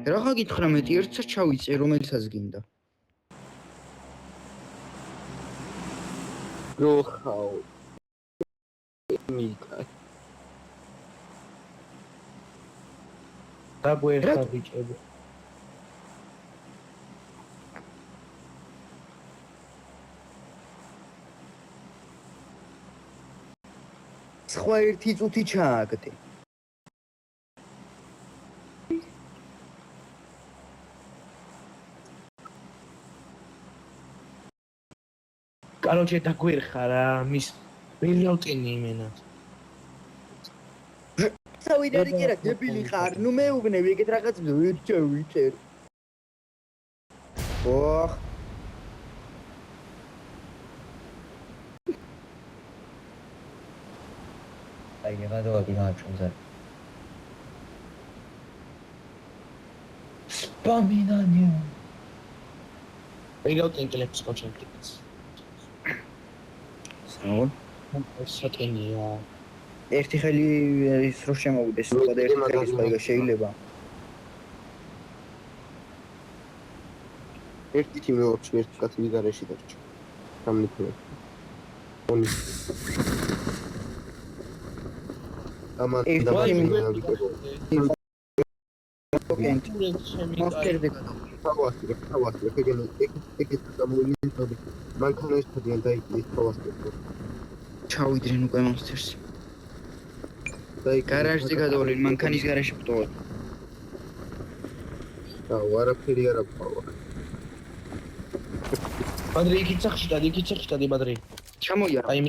Raga gitხრა მეტი ერთსა ჩავიწე რომელსაც გინდა. როხაო. მიკა. დაგვერხა ბიჭები. სხვა ერთი წუთი ჩააგდე. Короче, დაგვერხა რა, მის ვერ გავტენი იმენა. Სავიდარი კი რა დებილი ხარ, ნუ მეუბნები ეგეთ რაღაც ვერ ჩავიწერ. ოხ აი გადავადი მაჩუნზე. სპამინანიო. ვერ გავტენი კლეps კონჩენტიკს. სანო სატენია. ერთი ხელი ის რო შემოვიდეს, სხვა და ერთი ხელი სხვა შეიძლება. ერთი თიმე ოჩ ერთი კაცი ვიგარეში დარჩა. სამნიფრე. ონი. ამან მოსკერდე თავასტი, ეგეთ გამოილინა. მანქანა ის თდიან დაიჭირეს თავასტი. ჩავიდნენ უკვე მონსტერს. გარაჟზე გადავლენ, მანქანის გარაჟში ვტოვოთ. და არაფერი არ აქვს. ბადრი იქით სახში და იქით სახში და ბადრი. ჩამოიარა. აი